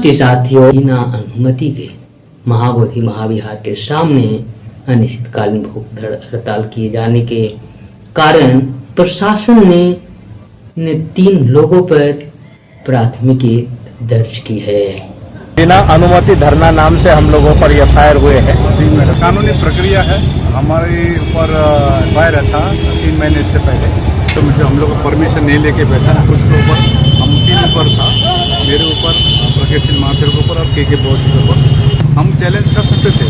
नमस्ते साथियों, बिना अनुमति के महाबोधि महाविहार के सामने अनिश्चितकालीन भूख हड़ताल किए जाने के कारण प्रशासन ने 3 लोगों पर प्राथमिकी दर्ज की है। बिना अनुमति धरना नाम से हम लोगों पर एफआईआर हुए हैं। कानूनी प्रक्रिया है, हमारे ऊपर एफआईआर था 3 महीने से पहले, तो मुझे हम लोग को परमिशन नहीं लेके बैठा। उसके ऊपर हम 3 ऊपर था, मेरे ऊपर, प्रज्ञा सिंह महातिर के ऊपर और के बोझ के ऊपर। हम चैलेंज कर सकते थे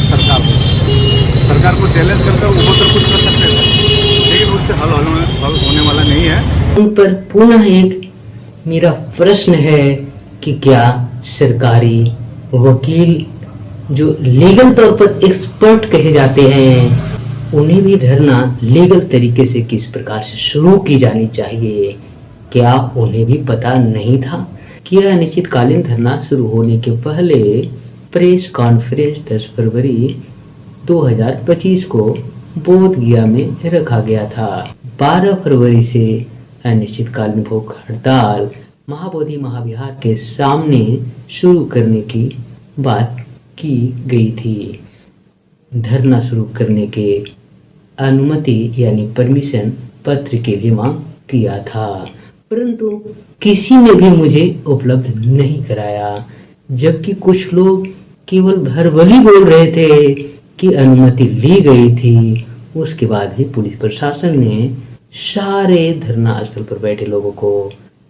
सरकार को चैलेंज करकर वो तो कुछ कर सकते थे, लेकिन उससे हल होने वाला नहीं है। उन पर पुनः एक मेरा प्रश्न है कि क्या सरकारी वकील जो लीगल तौर पर एक्सपर्ट कहे जाते हैं, उन्हें भी धरना लीगल तरीके से किस प्रकार से शुरू की जानी चाहिए? क्या उन्हें भी पता नहीं था कि यह अनिश्चितकालीन धरना शुरू होने के पहले प्रेस कॉन्फ्रेंस 10 फरवरी 2025 को बोध गया में रखा गया था। 12 फरवरी से अनिश्चितकालीन भूख हड़ताल महाबोधि महाविहार के सामने शुरू करने की बात की गई थी। धरना शुरू करने के अनुमति यानी परमिशन पत्र के लिए मांग किया था, परंतु किसी ने भी मुझे उपलब्ध नहीं कराया, जबकि कुछ लोग केवल भरभली बोल रहे थे कि अनुमति ली गई थी। उसके बाद भी पुलिस प्रशासन ने सारे धरना स्थल पर बैठे लोगों को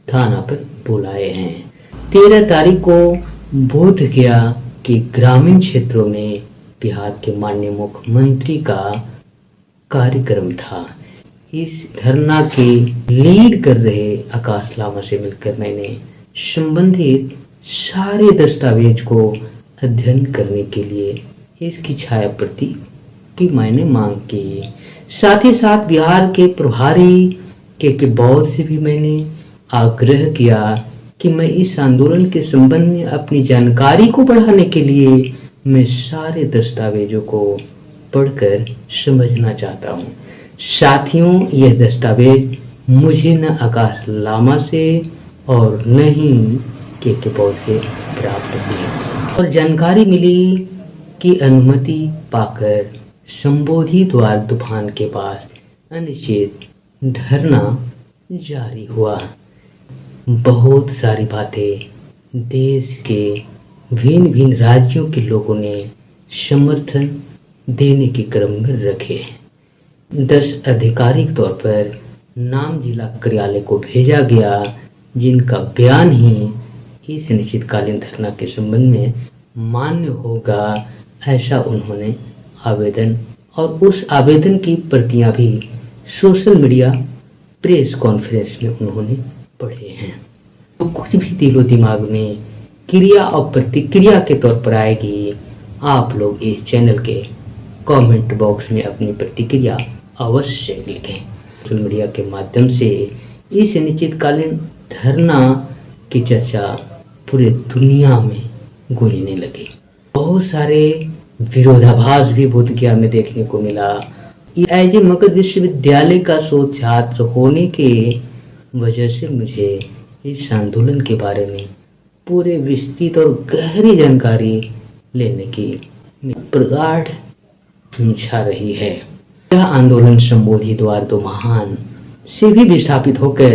थाना पर बुलाए हैं। 13 तारीख को बोध गया के ग्रामीण क्षेत्रों में बिहार के माननीय मुख्यमंत्री का कार्यक्रम था। इस धरना के लीड कर रहे आकाश लामा से मिलकर मैंने संबंधित सारे दस्तावेज को अध्ययन करने के लिए इसकी छाया प्रति की मैंने मांग की। साथ ही साथ बिहार के प्रभारी के बौद्ध से भी मैंने आग्रह किया कि मैं इस आंदोलन के संबंध में अपनी जानकारी को बढ़ाने के लिए मैं सारे दस्तावेजों को पढ़कर समझना चाहता हूँ। साथियों, यह दस्तावेज मुझे न आकाश लामा से और न ही के बौद्ध से प्राप्त हुई और जानकारी मिली कि अनुमति पाकर संबोधि द्वार तूफान के पास अनिश्चित धरना जारी हुआ। बहुत सारी बातें देश के भिन्न भिन्न राज्यों के लोगों ने समर्थन देने के क्रम में रखे। 10 आधिकारिक तौर पर नाम जिला कार्यालय को भेजा गया, जिनका बयान ही इस अनिश्चितकालीन धरना के संबंध में मान्य होगा, ऐसा उन्होंने आवेदन और उस आवेदन की प्रतियां भी सोशल मीडिया प्रेस कॉन्फ्रेंस में उन्होंने पढ़े हैं। तो कुछ भी दिलो दिमाग में क्रिया और प्रतिक्रिया के तौर पर आएगी। आप लोग इस चैनल के कमेंट बॉक्स में अपनी प्रतिक्रिया अवश्य लिखें। सोशल मीडिया के माध्यम से इस अनिश्चितकालीन धरना की चर्चा पूरे दुनिया में गूंजने लगी। बहुत सारे विरोधाभास भी बोध गया में देखने को मिला। एज ए मगध विश्वविद्यालय का शोध छात्र होने के वजह से मुझे इस आंदोलन के बारे में पूरे विस्तृत और गहरी जानकारी लेने की प्रगाढ़ इच्छा रही है। यह आंदोलन संबोधि द्वार दो महान से भी विस्थापित होकर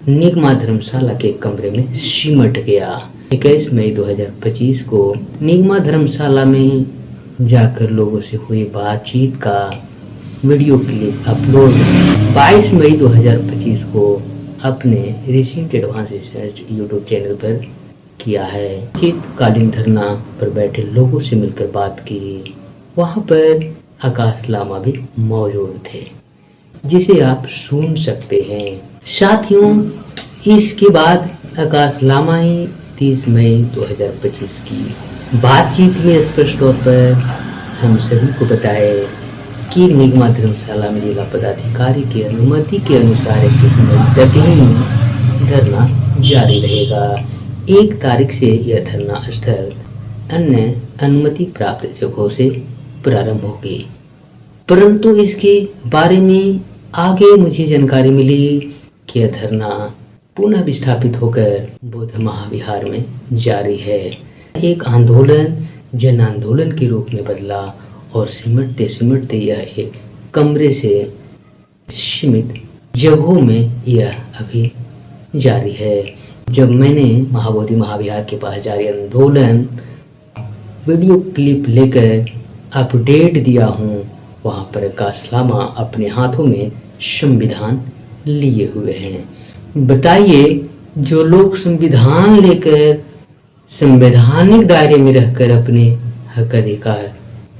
निगमा धर्मशाला के कमरे में सिमट गया। 21 मई 2025 को निगमा धर्मशाला में जाकर लोगों से हुई बातचीत का वीडियो क्लिप अपलोड 22 मई 2025 को अपने recent advance research YouTube channel पर किया है। अनिश्चितकालीन धरना पर बैठे लोगों से मिलकर बात की। वहां पर आकाश लामा भी मौजूद थे, जिसे आप सुन सकते हैं। साथियों, इसके बाद आकाश लामा ही 30 मई 2025 की बातचीत में स्पष्ट तौर पर हम सभी को बताए कि निगमा धर्मशाला में जिला पदाधिकारी की अनुमति के अनुसार 21 मई तक ही धरना जारी रहेगा। 1 तारीख से यह धरना स्थल अन्य अनुमति प्राप्त जगहों से प्रारंभ होगी, परंतु इसके बारे में आगे मुझे जानकारी मिली कि यह धरना पुनः विस्थापित होकर बौद्ध महाविहार में जारी है। एक आंदोलन जन आंदोलन के रूप में बदला और सिमटते सिमटते यह एक कमरे से सीमित जगहों में यह अभी जारी है। जब मैंने महाबोधि महाविहार के पास जारी आंदोलन वीडियो क्लिप लेकर अपडेट दिया हूँ, वहाँ पर आकाश लामा अपने हाथों में संविधान लिए हुए हैं। बताइए, जो लोग संविधान लेकर संवैधानिक दायरे में रहकर अपने हक अधिकार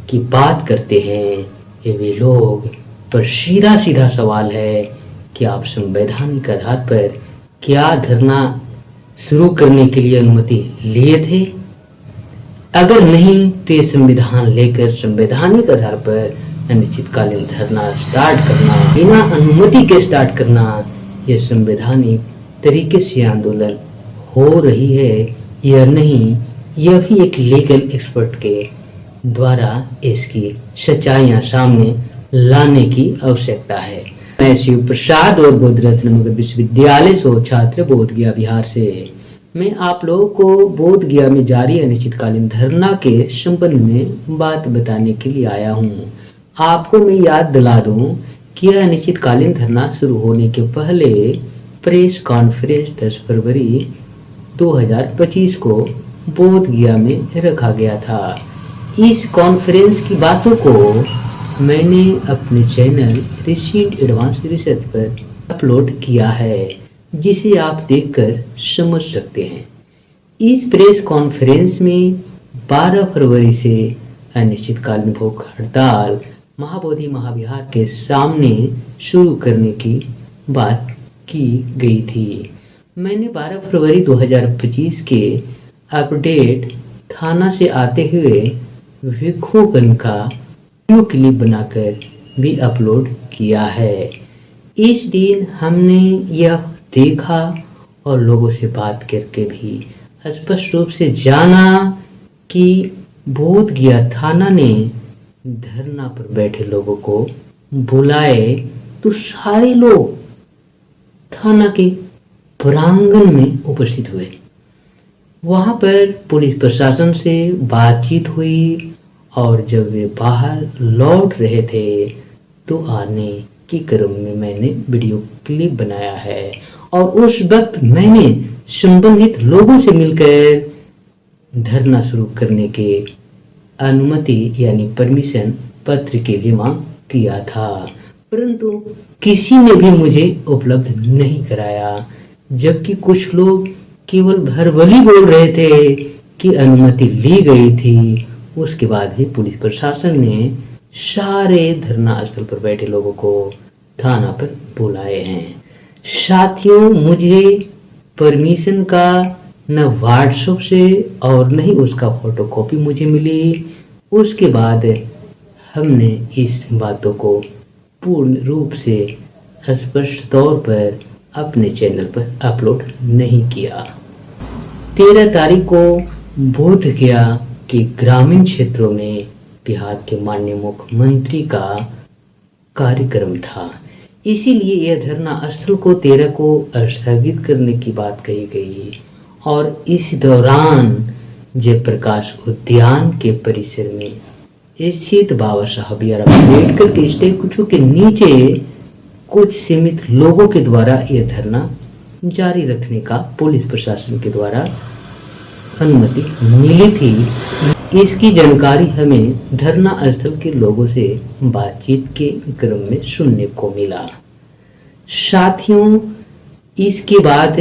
की बात करते हैं, ये वे लोग पर सीधा सीधा सवाल है कि आप संवैधानिक आधार पर क्या धरना शुरू करने के लिए अनुमति लिए थे? अगर नहीं तो ये संविधान लेकर संवैधानिक आधार पर अनिश्चितकालीन धरना स्टार्ट करना, बिना अनुमति के स्टार्ट करना, यह संवैधानिक तरीके से आंदोलन हो रही है या नहीं, यह भी एक लीगल एक्सपर्ट के द्वारा इसकी सच्चाइयां सामने लाने की आवश्यकता है। मैं शिव प्रसाद और बोध रत्न मगध विश्वविद्यालय से छात्र बोध गया बिहार से मैं आप लोगों को बोध गया में जारी अनिश्चितकालीन धरना के संबंध में बात बताने के लिए आया हूँ। आपको मैं याद दिला दूं कि यह अनिश्चितकालीन धरना शुरू होने के पहले प्रेस कॉन्फ्रेंस 10 फरवरी 2025 को बोध गया में रखा गया था। इस कॉन्फ्रेंस की बातों को मैंने अपने चैनल रिसीड एडवांस रिसर्च पर अपलोड किया है, जिसे आप देखकर समझ सकते हैं। इस प्रेस कॉन्फ्रेंस में 12 फरवरी से अनिश्चितकालीन भूख हड़ताल महाबोधि महाविहार के सामने शुरू करने की बात की गई थी। मैंने 12 फरवरी 2025 के अपडेट थाना से आते हुए विक्षोभन का वीडियो क्लिप बनाकर भी अपलोड किया है। इस दिन हमने यह देखा और लोगों से बात करके भी स्पष्ट रूप से जाना कि बोध गया थाना ने धरना पर बैठे लोगों को बुलाए तो सारे लोग थाना के प्रांगण में उपस्थित हुए। वहां पर पुलिस प्रशासन से बातचीत हुई और जब वे बाहर लौट रहे थे तो आने के क्रम में मैंने वीडियो क्लिप बनाया है और उस वक्त मैंने संबंधित लोगों से मिलकर धरना शुरू करने के अनुमति यानी परमिशन पत्र के लिए मांग किया था, परंतु किसी ने भी मुझे उपलब्ध नहीं कराया। जबकि कुछ लोग केवल भरभली बोल रहे थे कि अनुमति ली गई थी। उसके बाद भी पुलिस प्रशासन ने सारे धरना स्थल पर बैठे लोगों को थाना पर बुलाए हैं। साथियों, मुझे परमिशन का न व्हाट्सएप से और न ही उसका फोटोकॉपी मुझे मिली। उसके बाद हमने इस बातों को पूर्ण रूप से स्पष्ट तौर पर अपने चैनल पर अपलोड नहीं किया। 13 तारीख को बोध गया के ग्रामीण क्षेत्रों में बिहार के माननीय मुख्यमंत्री का कार्यक्रम था, इसीलिए यह धरना स्थल को 13 को स्थगित करने की बात कही गई और इस दौरान जयप्रकाश उद्यान के परिसर में स्थित बाबा साहब बी आर अम्बेडकर के स्टैचू के नीचे कुछ सीमित लोगों के द्वारा यह धरना जारी रखने का पुलिस प्रशासन के द्वारा अनुमति मिली थी। इसकी जानकारी हमें धरना स्थल के लोगों से बातचीत के क्रम में सुनने को मिला। साथियों, इसके बाद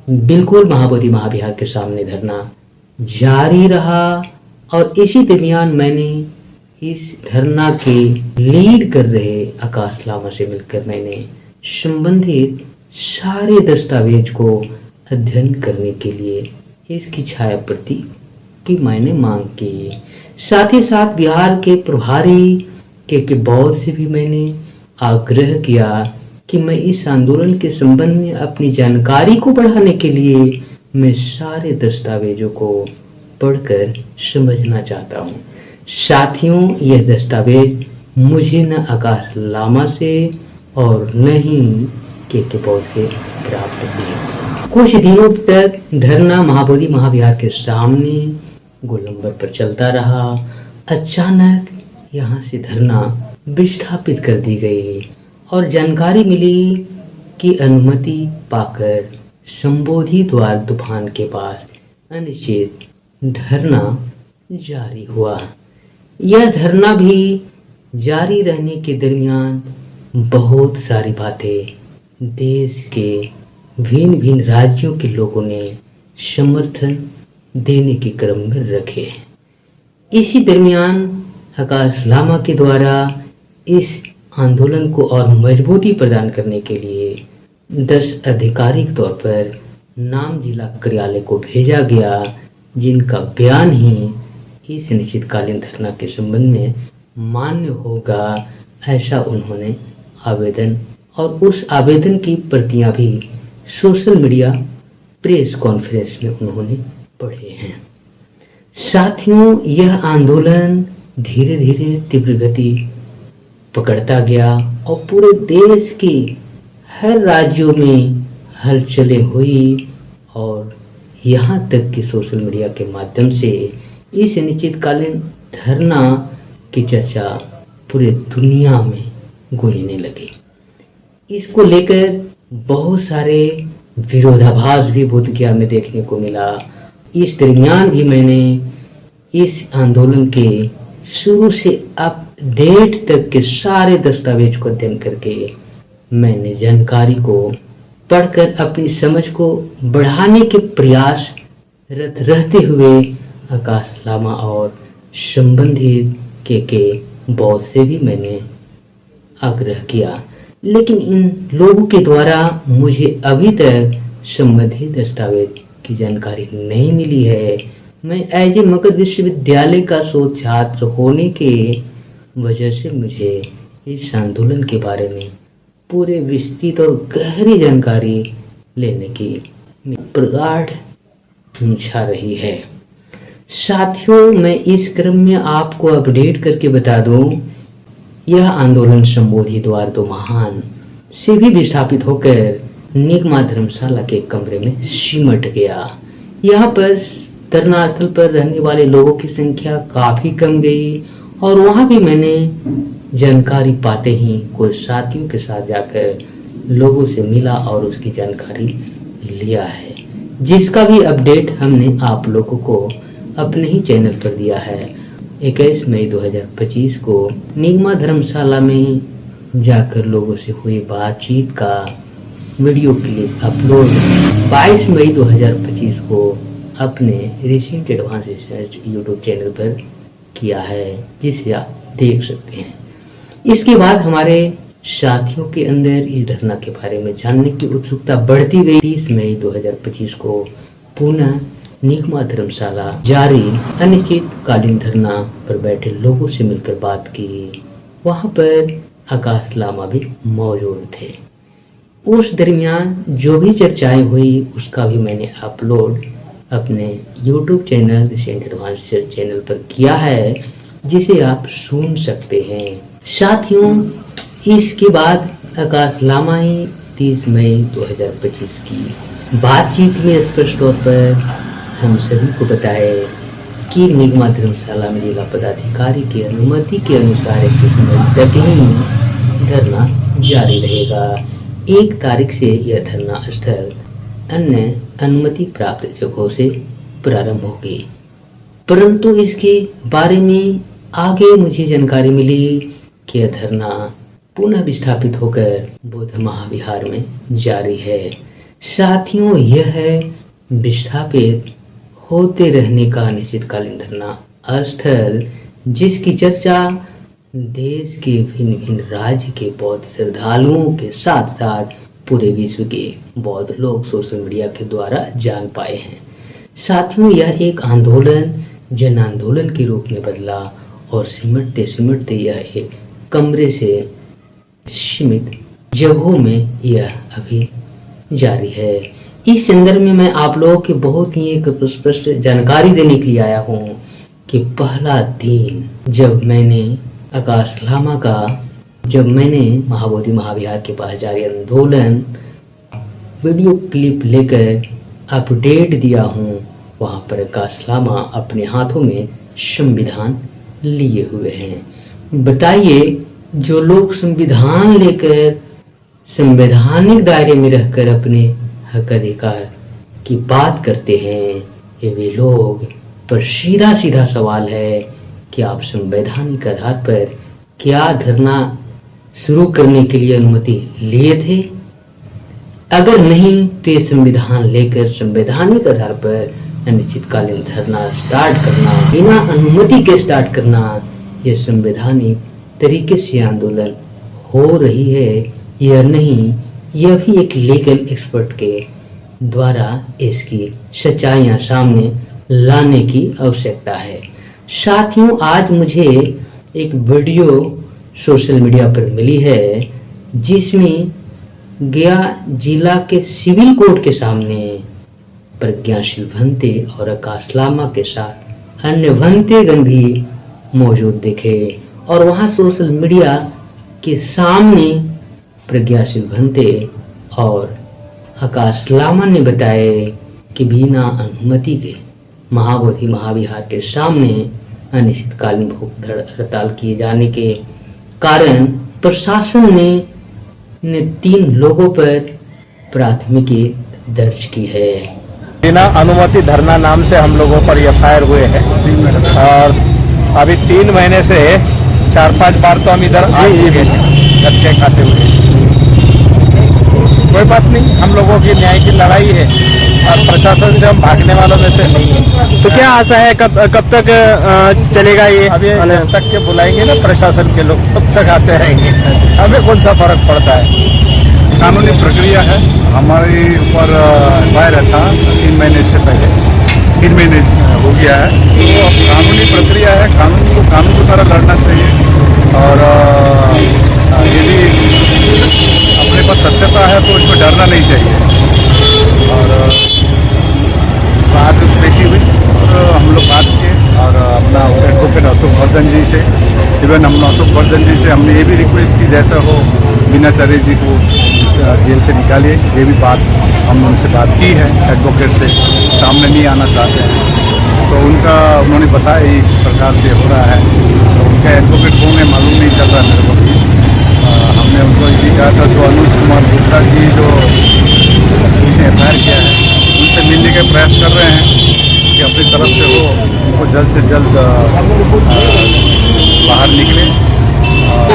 बिल्कुल महाबोधि महाविहार के सामने धरना जारी रहा और इसी दरमियान मैंने इस धरना के लीड कर रहे आकाश लामा से मिलकर मैंने संबंधित सारे दस्तावेज को अध्ययन करने के लिए इसकी छाया प्रति की मैंने मांग की। साथ ही साथ बिहार के प्रभारी के बौद्ध से भी मैंने आग्रह किया कि मैं इस आंदोलन के संबंध में अपनी जानकारी को बढ़ाने के लिए मैं सारे दस्तावेजों को पढ़कर समझना चाहता हूँ। साथियों, यह दस्तावेज मुझे न आकाश लामा से और न ही के बौद्ध से प्राप्त हुए। कुछ दिनों तक धरना महाबोधि महाविहार के सामने गोलंबर पर चलता रहा। अचानक यहाँ से धरना विस्थापित कर दी गई और जानकारी मिली कि अनुमति पाकर संबोधि द्वार तूफान के पास अनिश्चित धरना जारी हुआ। यह धरना भी जारी रहने के दरमियान बहुत सारी बातें देश के भिन्न भिन्न राज्यों के लोगों ने समर्थन देने के क्रम में रखे। इसी दरमियान आकाश लामा के द्वारा इस आंदोलन को और मजबूती प्रदान करने के लिए 10 आधिकारिक तौर पर नाम जिला कार्यालय को भेजा गया, जिनका बयान ही इस निश्चितकालीन धरना के संबंध में मान्य होगा, ऐसा उन्होंने आवेदन और उस आवेदन की प्रतियां भी सोशल मीडिया प्रेस कॉन्फ्रेंस में उन्होंने पढ़े हैं। साथियों, यह आंदोलन धीरे धीरे तीव्र गति पकड़ता गया और पूरे देश के हर राज्यों में हलचलें हुई और यहाँ तक कि सोशल मीडिया के माध्यम से इस निश्चितकालीन धरना की चर्चा पूरे दुनिया में गूंजने लगी। इसको लेकर बहुत सारे विरोधाभास भी बोधगया में देखने को मिला। इस दरमियान भी मैंने इस आंदोलन के शुरू से अपडेट तक के सारे दस्तावेज को अध्ययन करके मैंने जानकारी को पढ़कर अपनी समझ को बढ़ाने के प्रयास रत रहते हुए आकाश लामा और संबंधित के बॉस से भी मैंने आग्रह किया, लेकिन इन लोगों के द्वारा मुझे अभी तक संबंधित दस्तावेज की जानकारी नहीं मिली है। मैं एज ए मगध विश्वविद्यालय का शोध छात्र होने के वजह से मुझे इस आंदोलन के बारे में पूरे विस्तृत और गहरी जानकारी लेने की प्रगाढ़ इच्छा रही है। साथियों, मैं इस क्रम में आपको अपडेट करके बता दूं, यह आंदोलन संबोधि द्वार तो महान से भी विस्थापित होकर निगमा धर्मशाला के कमरे में सिमट गया। यहाँ पर धरना स्थल पर रहने वाले लोगों की संख्या काफी कम गई और वहाँ भी मैंने जानकारी पाते ही कुछ साथियों के साथ जाकर लोगों से मिला और उसकी जानकारी लिया है, जिसका भी अपडेट हमने आप लोगों को अपने ही चैनल पर दिया है। 21 मई 2025 को निगमा धर्मशाला में जाकर लोगों से हुई बातचीत का वीडियो क्लिप अपलोड 22 मई 2025 को अपने recent advance research YouTube channel पर किया है, जिसे आप देख सकते हैं। इसके बाद हमारे साथियों के अंदर इस धरना के बारे में जानने की उत्सुकता बढ़ती गई। 30 मई 2025 को पुनः निगमा धर्मशाला जारी अनिश्चितकालीन धरना पर बैठे लोगों से मिलकर बात की। वहां पर आकाश लामा भी मौजूद थे। उस दरमियान जो भी चर्चाएं हुई उसका भी मैंने अपलोड अपने YouTube channel recent advance research channel पर किया है, जिसे आप सुन सकते हैं। साथियों, इसके बाद आकाश लामा ही 30 मई 2025 की बातचीत में स्पष्ट तौर पर हम सभी को बताए कि निगमा धर्मशाला में जिला पदाधिकारी की अनुमति के अनुसार 21 मई तक ही धरना जारी रहेगा। 1 तारीख से यह धरना स्थल अन्य अनुमति प्राप्त जगहों से प्रारंभ होगी, परंतु इसके बारे में आगे मुझे जानकारी मिली कि यह धरना पुनः विस्थापित होकर बौद्ध महाविहार में जारी है। साथियों, यह है विस्थापित होते रहने का अनिश्चितकालीन धरना स्थल, जिसकी चर्चा देश के भिन्न भिन्न राज्य के बौद्ध श्रद्धालुओं के साथ साथ पूरे विश्व के बौद्ध लोग सोशल मीडिया के द्वारा जान पाए हैं। साथियों, यह एक आंदोलन जन आंदोलन के रूप में बदला और सिमटते सिमटते यह एक कमरे से सीमित जगहों में यह अभी जारी है। इस संदर्भ में मैं आप लोगों के बहुत ही एक स्पष्ट जानकारी देने के लिए आया हूँ कि पहला दिन जब मैंने आकाश लामा का महाबोधि महाविहार के पास जारी आंदोलन वीडियो क्लिप लेकर अपडेट दिया हूँ। वहाँ पर आकाश लामा अपने हाथों में संविधान लिए हुए हैं। बताइए, जो लोग संविधान लेकर संवैधानिक दायरे में रहकर अपने हक अधिकार की बात करते हैं, ये वे लोग पर सीधा सीधा सवाल है कि आप संवैधानिक आधार पर क्या धरना शुरू करने के लिए अनुमति लिए थे? अगर नहीं तो ये संविधान लेकर संवैधानिक आधार पर अनिश्चितकालीन धरना स्टार्ट करना, बिना अनुमति के स्टार्ट करना, यह संवैधानिक तरीके से आंदोलन हो रही है या नहीं, यह भी एक लीगल एक्सपर्ट के द्वारा इसकी सच्चाइयां सामने लाने की आवश्यकता है। साथियों, आज मुझे एक वीडियो सोशल मीडिया पर मिली है जिसमें गया जिला के सिविल कोर्ट के सामने प्रज्ञाशील भंते और आकाश लामा के साथ अन्य भंतेगण भी मौजूद दिखे और वहां सोशल मीडिया के सामने प्रज्ञाशील भंते और आकाश लामा ने बताए कि बिना अनुमति के महाबोधि महाविहार के सामने अनिश्चितकालीन भूख हड़ताल किए जाने के कारण प्रशासन ने 3 लोगों पर प्राथमिकी दर्ज की है। बिना अनुमति धरना नाम से हम लोगों पर एफआईआर हुए हैं और अभी 3 महीने से 4-5 बार तो हम इधर आ चुके हैं झटके खाते हुए। कोई बात नहीं, हम लोगों की न्याय की लड़ाई है और प्रशासन से हम भागने वालों में से नहीं है। तो क्या आशा है कब तक चलेगा ये? अभी जब तक के बुलाएंगे ना प्रशासन के लोग तब तक आते रहेंगे, हमें कौन सा फर्क पड़ता है। कानूनी प्रक्रिया है। हमारे ऊपर एफआईआर था 3 महीने से पहले, 3 महीने हो गया है। तो कानूनी प्रक्रिया है, कानून को कानून की तरह लड़ना चाहिए और यदि अपने पास सत्यता है तो उसमें डरना नहीं चाहिए। और बात पेशी हुई और हम लोग बात किए और अपना एडवोकेट अशोक वर्धन जी से, इवन हम अशोक वर्धन जी से हमने ये भी रिक्वेस्ट की जैसा हो मीनाचार्य जी को जेल से निकालिए। ये भी बात हमने उनसे बात की है, एडवोकेट से सामने नहीं आना चाहते हैं तो उन्होंने बताया इस प्रकार से हो रहा है। तो उनका एडवोकेट कौन है मालूम नहीं चल रहा मेरे को भी। हमने उनको ये कहा था जो अनुज कुमार गुप्ता जी जो उसने एफआईआर किया है उनसे मिलने का प्रयास कर रहे हैं कि अपनी तरफ से वो उनको जल्द से जल्द बाहर निकले।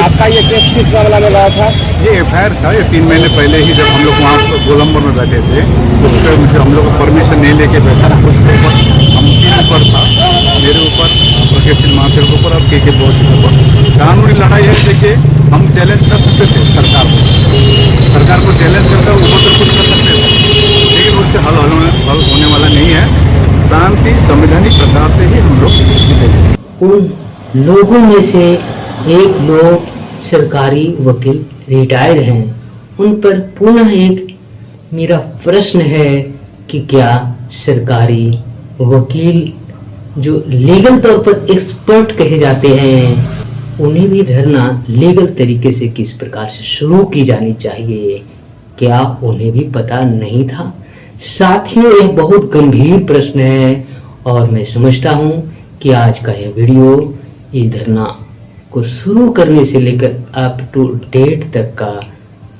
आपका ये केस किस मामला में रहा था? ये एफआईआर था, ये 3 महीने पहले ही जब हम लोग वहाँ गोलंबर में बैठे थे उस पर मुझे हम लोग परमिशन नहीं लेके बैठा, उसके ऊपर हम 3 ऊपर था, मेरे ऊपर, प्रज्ञाशील महादेव के ऊपर और के बोझ के ऊपर। कानूनी लड़ाई है। देखिए, हम चैलेंज कर सकते थे सरकार को चैलेंज करकर ऊपर तो कुछ कर सकते थे, लेकिन उससे हल होने वाला नहीं है। शांति संवैधानिक प्रकार से ही हम लोग जीतेंगे। उन लोगों में से एक लोग सरकारी वकील रिटायर्ड हैं, उन पर पुनः एक मेरा प्रश्न है कि क्या सरकारी वकील जो लीगल तौर पर एक्सपर्ट कहे जाते हैं, उन्हें भी धरना लीगल तरीके से किस प्रकार से शुरू की जानी चाहिए, क्या उन्हें भी पता नहीं था? साथियों, एक बहुत गंभीर प्रश्न है और मैं समझता हूं कि आज का यह वीडियो इस धरना को शुरू करने से लेकर अप टू डेट तक का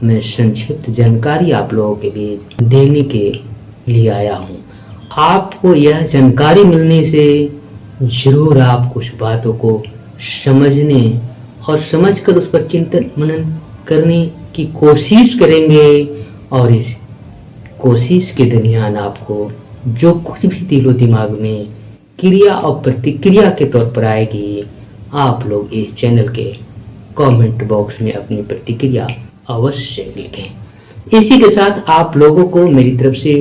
मैं संक्षिप्त जानकारी आप लोगों के बीच देने के लिए आया हूं। आपको यह जानकारी मिलने से जरूर आप कुछ बातों को समझने और समझकर उस पर चिंतन मनन करने की कोशिश करेंगे और इस कोशिश के दरमियान आपको जो कुछ भी दिलो दिमाग में क्रिया और प्रतिक्रिया के तौर पर आएगी, आप लोग इस चैनल के कमेंट बॉक्स में अपनी प्रतिक्रिया अवश्य लिखें। इसी के साथ आप लोगों को मेरी तरफ से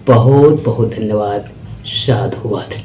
बहुत बहुत धन्यवाद। साधुवाद।